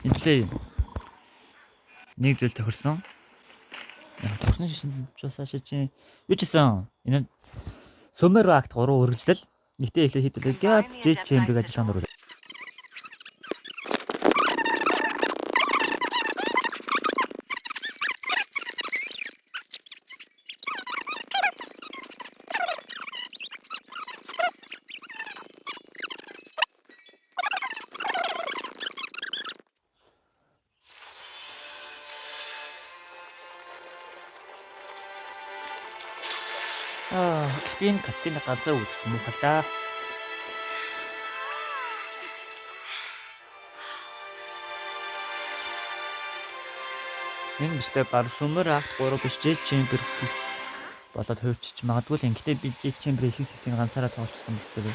Эдлээ нэг зүйл тохирсон. Тохирсон шишинчсаа шижин. Юу ч гэсэн энэ Sumer Act 3 үргэлжлэл. Гэтэ эхлээд хэдүүлээ Galt J Chamber-ыг ажиллагаанд оруулав. Гэтэ энэ катсины ганцаа үзчих юм уу хальтаа. Энэ бичлэг баг Sumer Act 3 биш J Chamber болоод хувьчиж магадгүй л ингэхдээ би J Chamber их хэсгийг ганцаараа тоолчихсон гэхээр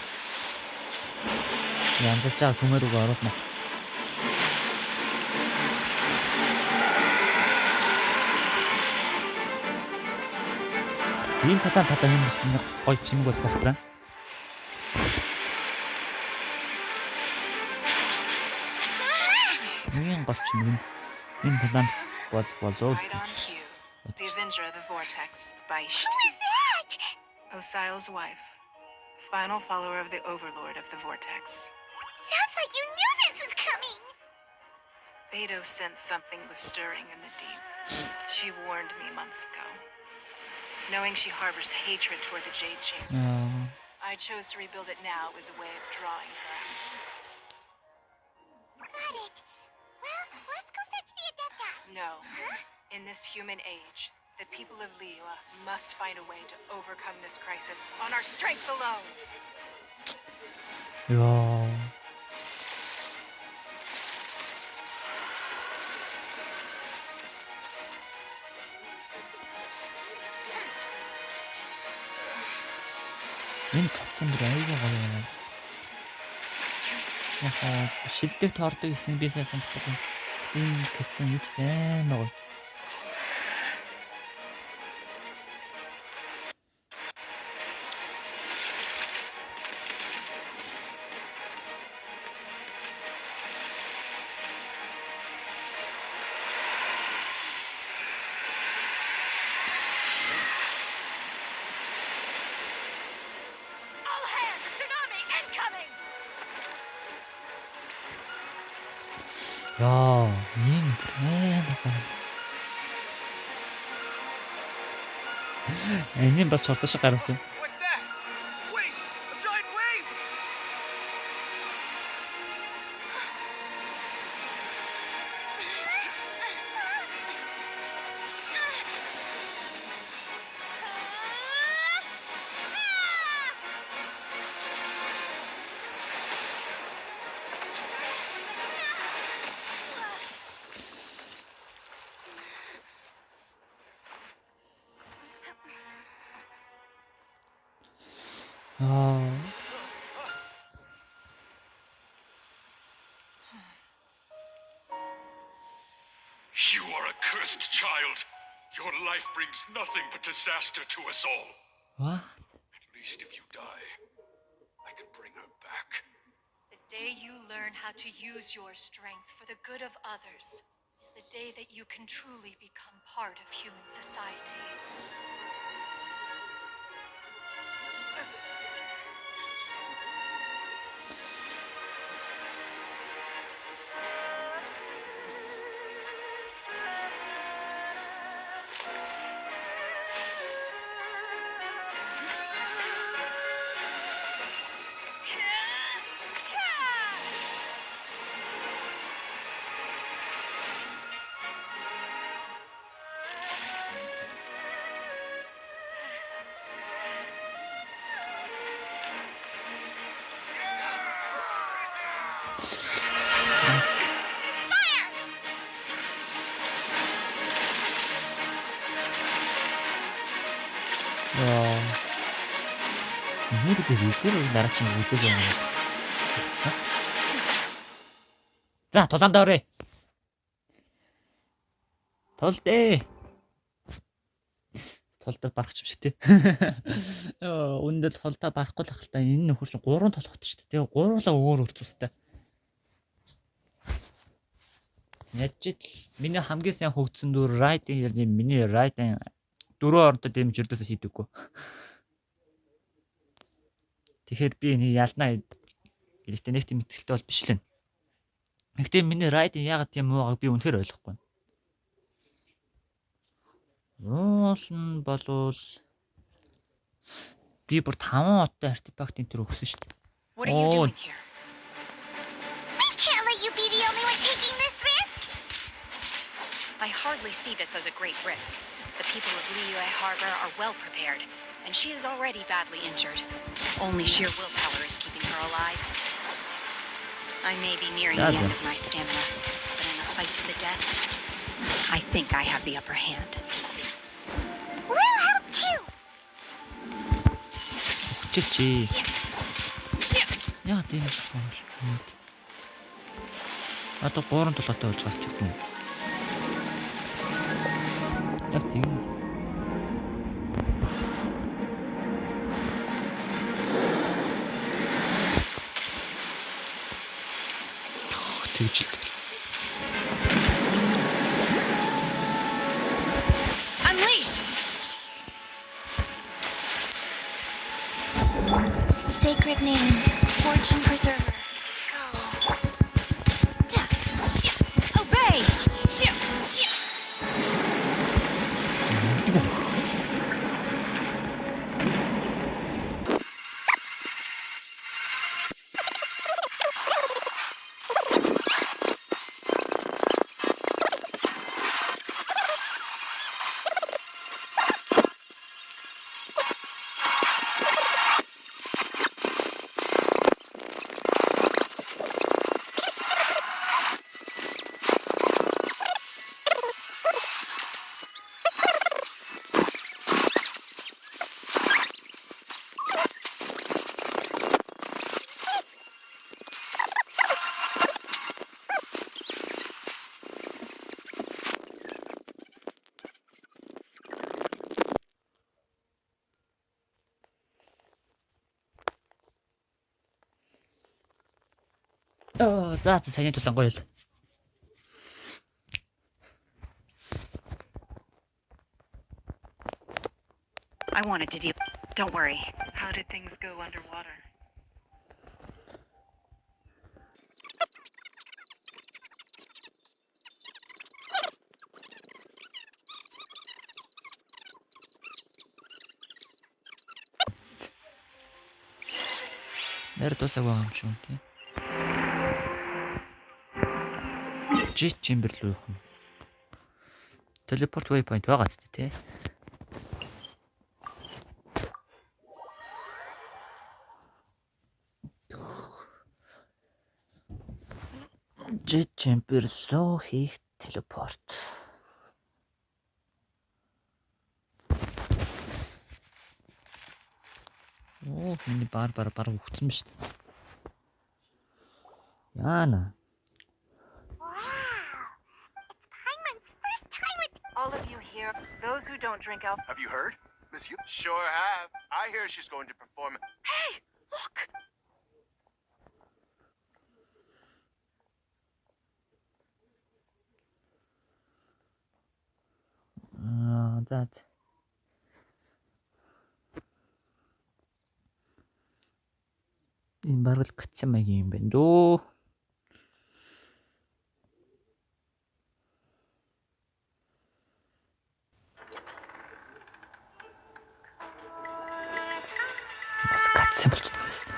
янзаж байгаа Sumer руу оруулна. Энэ талаар хатаа юм биш нэг гоё чимэг бас багтаа. Энэ гол чимэг энэ талаанд болов. The Avenger of the Vortex, Beisht. Who is that? Osial's wife, final follower of the Overlord of the Vortex. Sounds like you knew this was coming. Beto sensed something was stirring in the deep. She warned me months ago. Knowing she harbors hatred toward the Jade Chamber, I chose to rebuild it now as a way of drawing her out. Got it. Well, let's go fetch the Adepta. No. In this human age, the people of Liyue must find a way to overcome this crisis on our strength alone. Яа. Энэ катсан бүр аяга гоё. Яхаа шилдэг тоордог гэсэн би сайн санахгүй. Энэ катсан их сайн гоё. Яа, энэ бага. Энэ бас цурташ гарсан. What's that? Wait! A giant wave! You are a cursed child. Your life brings nothing but disaster to us all. What? At least if you die, I can bring her back. The day you learn how to use your strength for the good of others is the day that you can truly become part of human society. Нэр би үзэр дараа чинь үзэг юм. За тулаандаа орё. Толдээ. Толдод барах юм шиг тий. Үндэд толдоо барахгүй л ахaltaа энэ нөхөр чинь 3 толгот шүү дээ. Тэгээ 3-аа өөр өөр зүстэй. Яаж ч миний хамгийн сайн хөгжсөн дүр Raiden ярины миний Raiden дөрөв оронтой дэмж өрдөөсөө хийдэггүй. Тэгэхээр би энэ ялнаа гэхдээ нэг тийм ихтэй бол биш л нэ. Гэхдээ миний Raiden яагаад тийм муугааг би үнэхээр ойлгохгүй. Уулн болвол би бүр 5 оттой артефактын төр өгсөн шүү дээ. What are you doing here? We can't let you be the only one taking this risk. I hardly see this as a great risk. The people of Liyue Harbor are well prepared, and she is already badly injured. Only sheer willpower is keeping her alive. I may be nearing the end of my stamina, but in a fight to the death, I think I have the upper hand. We'll help too. Хүчээч. Яа тийм бол. Одоо 3 толгойтой болж гарч ирэх юм. Яг тийм. Тэгж. Unleash! Sacred name, fortune preserver. Obey! За саяны тулан гоё л. I wanted to deal. Don't worry. How did things go underwater? Нэр тусаагүй юм шүү тий. Jet chamber руу явах нь. Teleport waypoint байгаа ч тий. Jet chamber руу хийх телепорт. Оо, миний бар өгцөн ба шүү дээ. Яана. It's Paimon's first time with. All of you here, those who don't drink alcohol. Have you heard? Miss you? Sure have. I hear she's going to perform. Hey, look! That. Энэ баргал гацсан маягийн юм байна дөө. Бас гацсан болчихсон.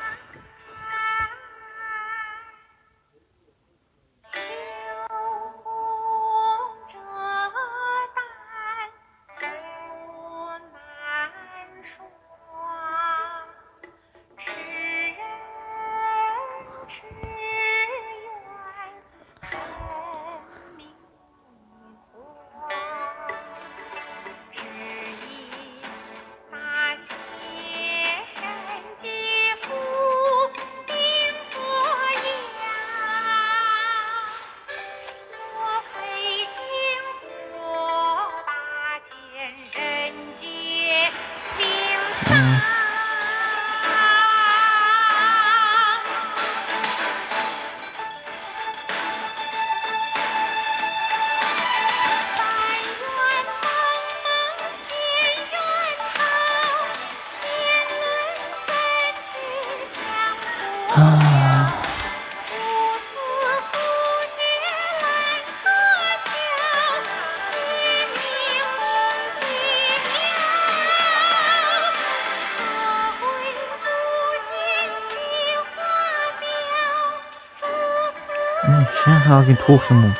Шин хаагийн түүх юм уу?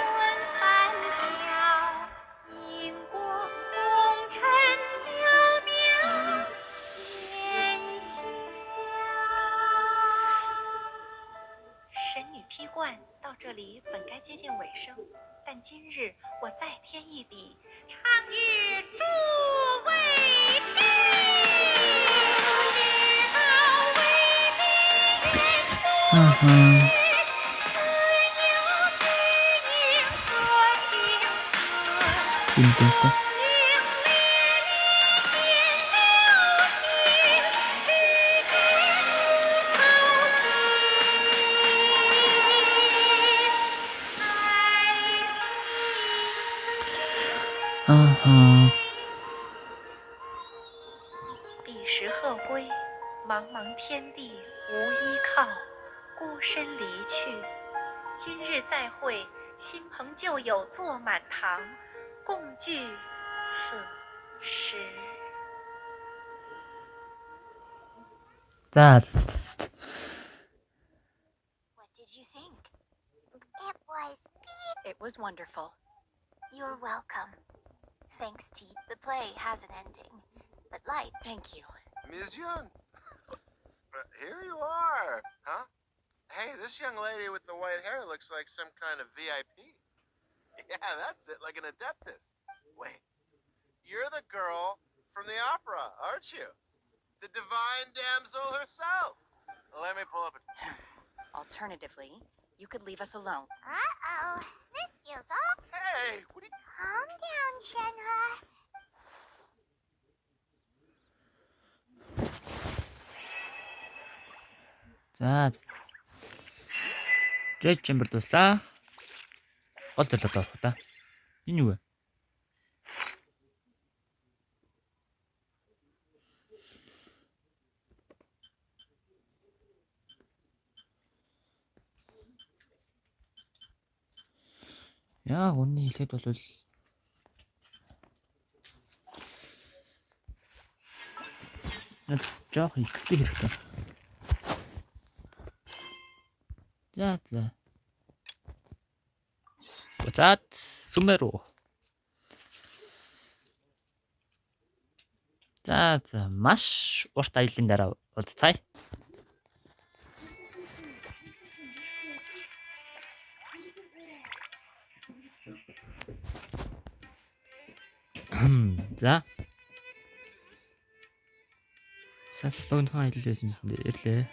Интэнтэй. Аха. 彼时鹤归，茫茫天地无依靠，孤身离去。今日再会，新朋旧友坐满堂，共聚此时。 За. What did you think? It was It was wonderful. You're welcome. Thanks to you, the play has an ending. But light, Thank you. Ms. Young. Here you are, huh? Hey, this young lady with the white hair looks like some kind of VIP. Yeah, that's it, like an adeptus. Wait, you're the girl from the opera, aren't you? The divine damsel herself. Let me pull up a... Alternatively, you could leave us alone. uh-oh. This feels off. Hey, what are you... Calm down, Shenhe. За. Jet chamber дуслаа. Гол зорилго болох та. Энэ юу вэ? Яг үнний хэлэхэд бол нэг жоох XP хэрэгтэй. За. Бацаад сүмэрүү. За маш урт аяллаа дараа уулзцаая. За. Сасас богинохон аялал байсан юм ирлээ.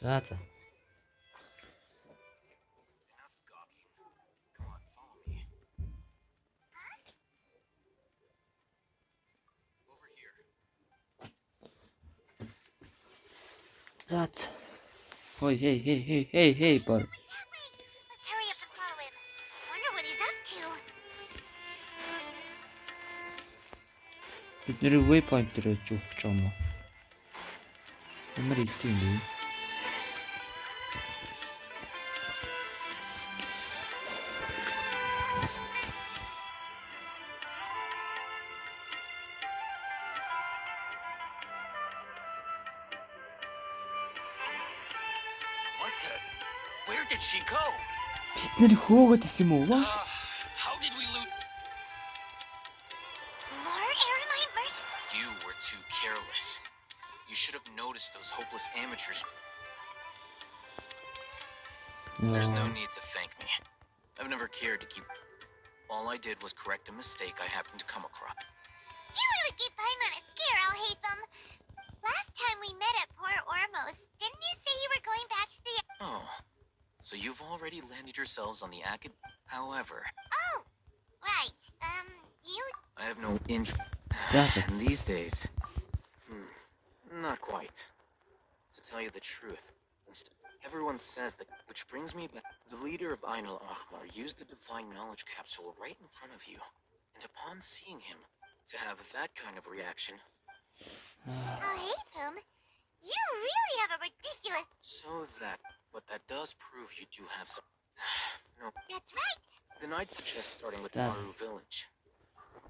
За. That. Oh, hey, boy. Let's hurry up and follow him. Wonder what he's up to. Бид нэр waypoint дээр яж өгч байгаа юм уу? Ямар илтий юм бэ? Where did she go? Бид нэр хөөгд исэн юм уу? How did we lose? More Eremite You were too careless. You should have noticed those hopeless amateurs. There's no need to thank me. I've never cared to keep. All I did was correct a mistake I happened to come across. You really gave Paimon a scare, Alhaitham. Last time we met at Port Ormos, didn't you say you were So you've already landed yourselves on the acad. However, Oh, right. You. I have no interest. That's it. And these days, not quite. To tell you the truth, everyone says that. Which brings me back. The leader of Ain al-Ahmar used the divine knowledge capsule right in front of you, and upon seeing him, to have that kind of reaction. Oh, Hatham, you really have a ridiculous. But that does prove you do have some. No, That's right. then I'd suggest starting with Damn. Maru Village.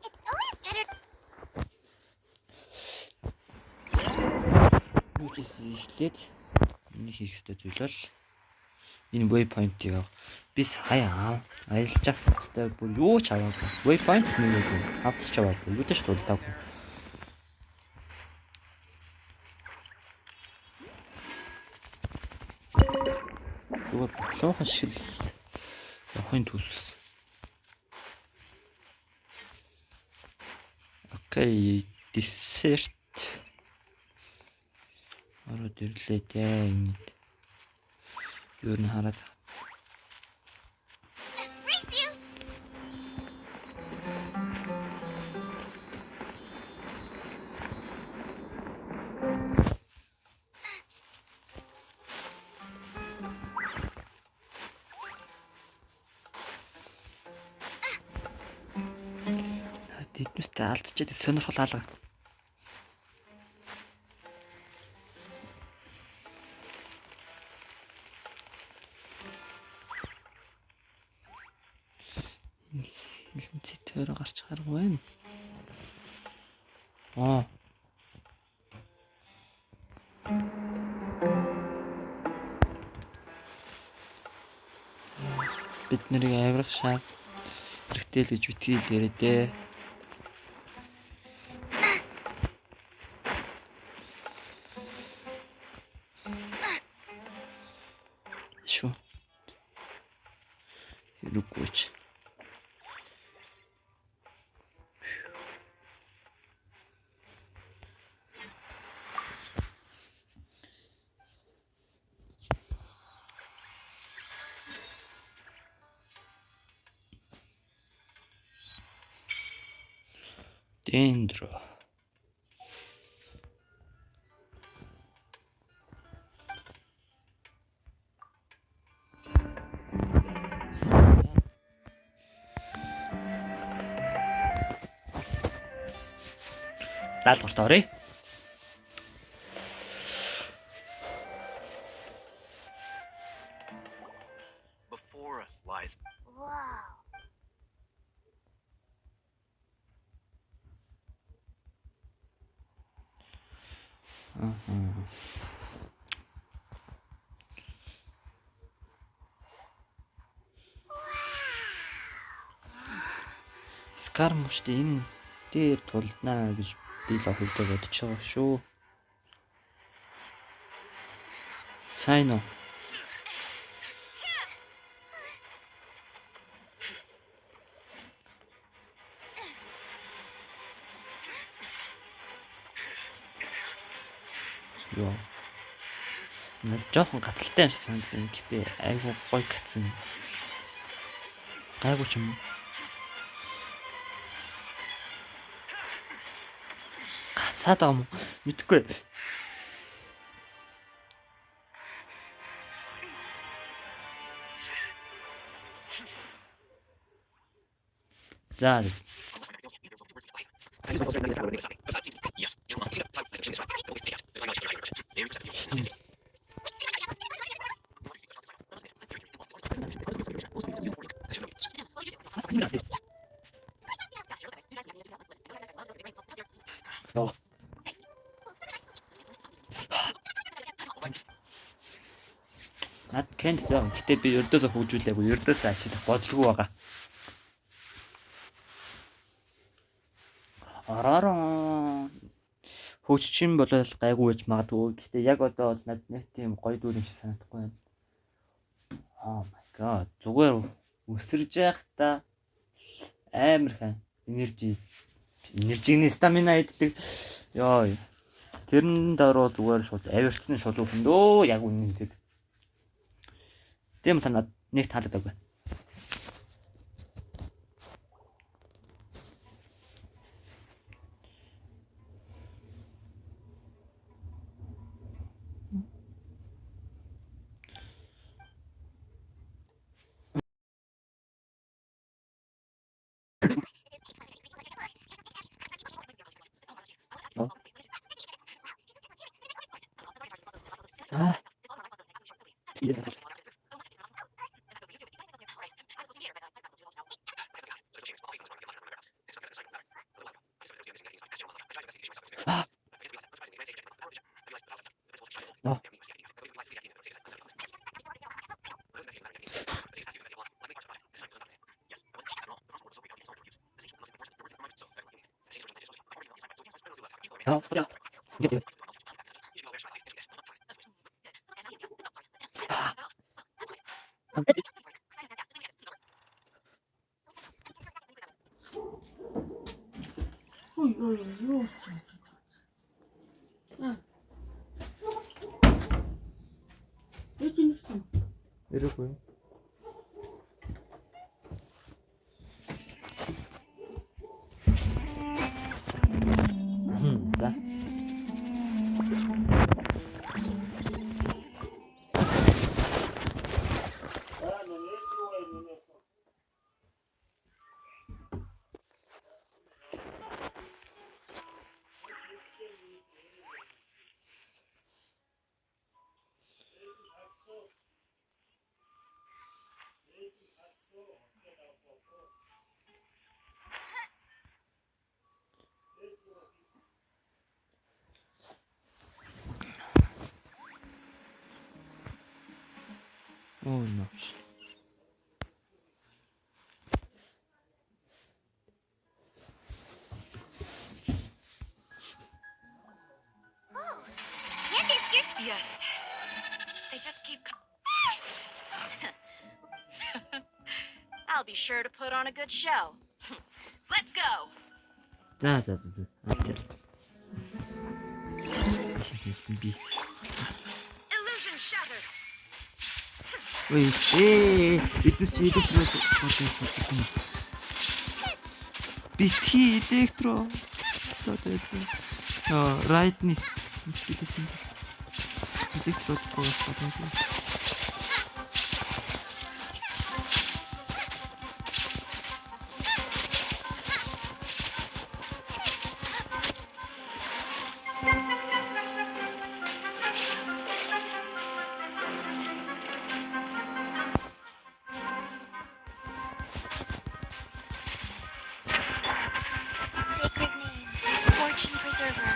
It's always better. Юу ч ихлээд миний хийх ёстой зүйл бол энэ waypoint-ийг би сая аялж авахтай бүр юу ч аваагүй. Waypoint нэггүй. Авч аваагүй. Юу ч тулдаагүй. Зүгээр шуухан шиг л явахын төсөлсөн. Окей, dessert. Ороод ирлээ дээ. Юу н хараад. Race you. Тэднээсээ алдчихад сонирхол алга. Хилэнцээр гарч харах байна. Бид нарыг аврах шаа. Хэрэгтэй л гэж битгий л яриадээ. Шүү. Хэрэггүйч. Dendro. Даалгаварт оръё. Before us lies. Whoa. Скар мөштэй энэ дээр тулднаа гэж би л хөлдөө бодож байгаа шүү. Сайн уу? Йоо. Над жоохон гаталтай юм шиг санагдав. Гэхдээ айгуу гоё гатсан. Гайгүй ч юм уу? Гацаад байгаа юм уу? Мэдхгүй. За. Над кэнс яа. Гэтэ би ердөөсөө хөгжүүлээгүй. Ердөөсөө ашиглах бодлого байгаа. Араараа хөгжчин болол гайгүй байж магадгүй. Гэтэ яг одоо бол над нэг тийм гоё дүүл юм шиг санагдахгүй байна. Oh my god. Зүгээр өсөрж байхдаа амар хэн энержиний стамина иддэг. Йоо. Тэрэн дараа зүгээр шууд авирцны шулуун хөндөө яг үнэн хэлээд. Тийм та надад нэг таалагдаагүй. Ирэхгүй. За. Oh no. Yes. They just keep. I'll be sure to put on a good show. Let's go. За. Алт. Би. Illusion shattered. Эднес чи электро битгий электро райтны стилсэн электро болгосон. Sacred name, fortune preserver.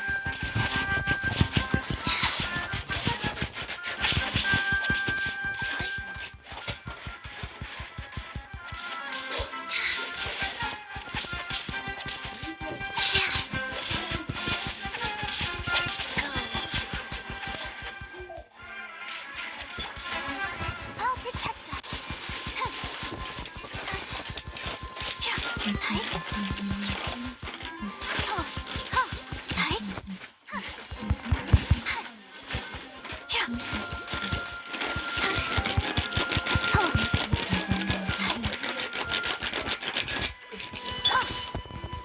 I'll protect us.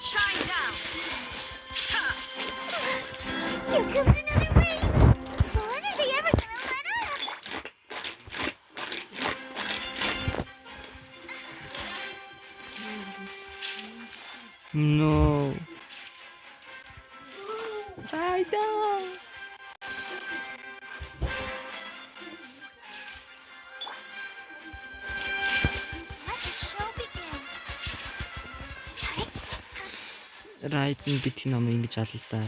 Shine down. Here comes another race. When are they ever gonna let up? No. Right down. Let the show begin. Right нь бит ном ингэж алал да.